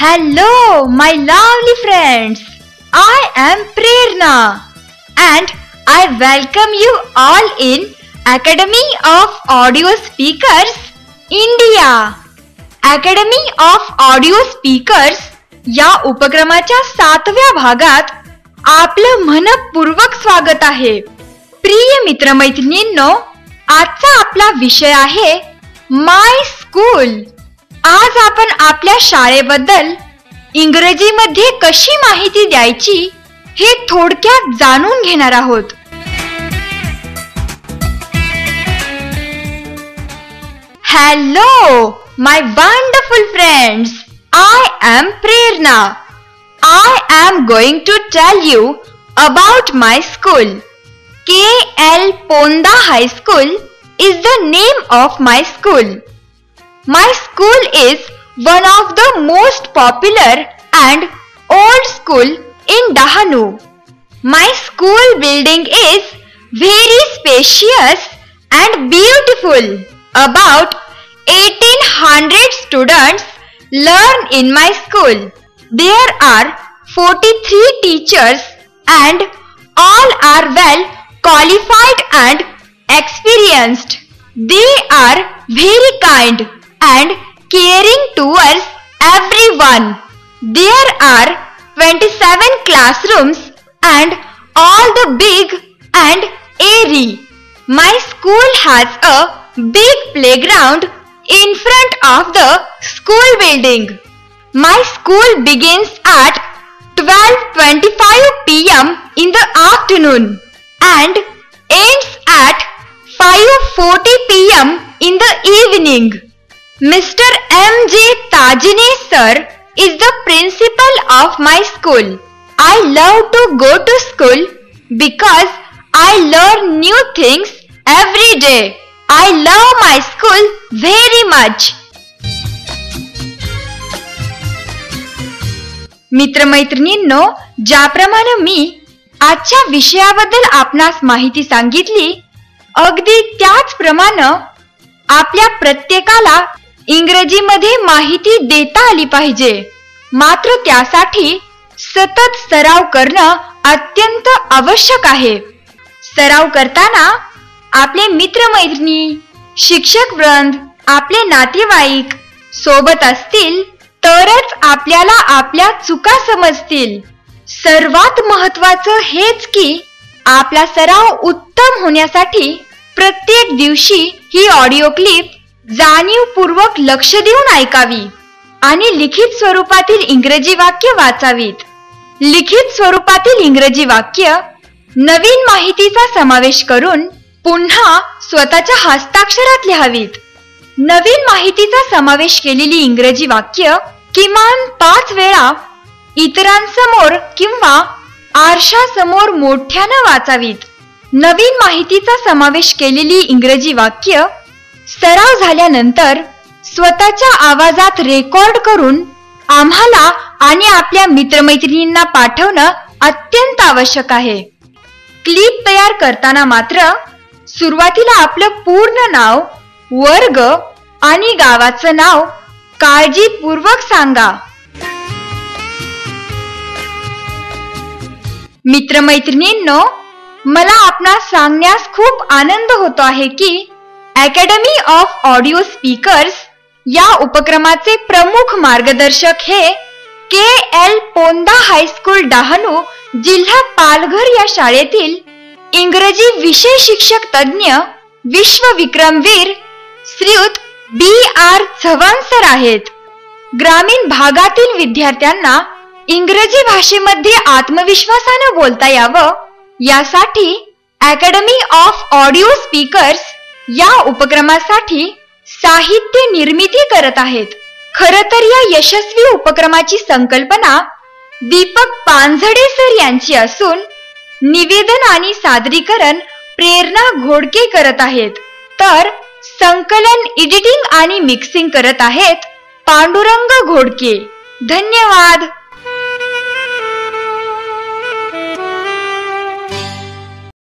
Hello, my lovely friends. I am Prerna and I welcome you all in Academy of Audio Speakers, India. Academy of Audio Speakers या उपक्रमाच्या 7व्या भागात आपलं मनपूर्वक स्वागत आहे. प्रिय मित्रमैत्रिणींनो, आजचा आपला विषय आहे माय स्कूल. आज आपण आपल्या शाळेबद्दल इंग्रजीमध्ये कशी माहिती द्यायची हे थोडक्यात जाणून घेणार आहोत. Hello my wonderful friends, I am Prerna. I am going to tell you about my school. K.L. Ponda High School is the name of my school. My school is one of the most popular and old school in Dahanu. My school building is very spacious and beautiful. About 1800 students learn in my school. There are 43 teachers and all are well qualified and experienced. They are very kind and caring towards everyone. There are 27 classrooms and all the big and airy. My school has a big playground in front of the school building. My school begins at 12:25 p.m. in the afternoon and ends at 5:40 p.m. in the evening. Mr. M.J. Tajine sir is the principal of my school. I love to go to school because I learn new things every day. I love my school very much. मित्रमैत्रिणींनो, ज्याप्रमाणे मी आजच्या विषयाबद्दल आपणास माहिती सांगितली, अगदी त्याचप्रमाणे आपल्या प्रत्येकाला इंग्रजीमध्ये माहिती देता आली पाहिजे. मात्र त्यासाठी सतत सराव करणं अत्यंत आवश्यक आहे. सराव करताना आपले मित्रमैत्रिणी, शिक्षक वृंद, आपले नातेवाईक सोबत असतील तरच आपल्याला आपल्या चुका समजतील. सर्वात महत्त्वाचं हेच की आपला सराव उत्तम होण्यासाठी प्रत्येक दिवशी ही ऑडिओ क्लिप जाणीवपूर्वक लक्ष देऊन ऐकावी आणि लिखित स्वरूपातील इंग्रजी वाक्य वाचावीत. लिखित स्वरूपातील इंग्रजी वाक्य नवीन माहितीचा समावेश करून पुन्हा स्वतःच्या हस्ताक्षरात लिहावीत. नवीन माहितीचा समावेश केलेली इंग्रजी वाक्य किमान 5 वेळा इतरांसमोर किंवा आरशासमोर मोठ्यानं वाचावीत. नवीन माहितीचा समावेश केलेली इंग्रजी वाक्य सराव झाल्यानंतर स्वतःच्या आवाजात रेकॉर्ड करून आम्हाला आणि आपल्या मित्रमैत्रिणींना पाठवणं अत्यंत आवश्यक आहे. क्लिप तयार करताना मात्र सुरुवातीला आपलं पूर्ण नाव, वर्ग आणि गावाचं नाव काळजीपूर्वक सांगा. मित्रमैत्रिणींनो, मला आपणास सांगण्यास खूप आनंद होतो आहे की अकॅडमी ऑफ ऑडिओ स्पीकर्स या उपक्रमाचे प्रमुख मार्गदर्शक हे K.L. पोंदा हायस्कूल डहाणू, जिल्हा पालघर या शाळेतील इंग्रजी विषय शिक्षक तज्ञ, विश्वविक्रमवीर श्रीयुत B.R. चव्हाण सर आहेत. ग्रामीण भागातील विद्यार्थ्यांना इंग्रजी भाषेमध्ये आत्मविश्वासाने बोलता यावं यासाठी अकॅडमी ऑफ ऑडिओ स्पीकर्स या उपक्रमासाठी साहित्य निर्मिती करत आहेत. खरं तर या यशस्वी उपक्रमाची संकल्पना दीपक पांझडे सर यांची असून निवेदन आणि सादरीकरण प्रेरणा घोडके करत आहेत. तर संकलन, एडिटिंग आणि मिक्सिंग करत आहेत पांडुरंग घोडके. धन्यवाद.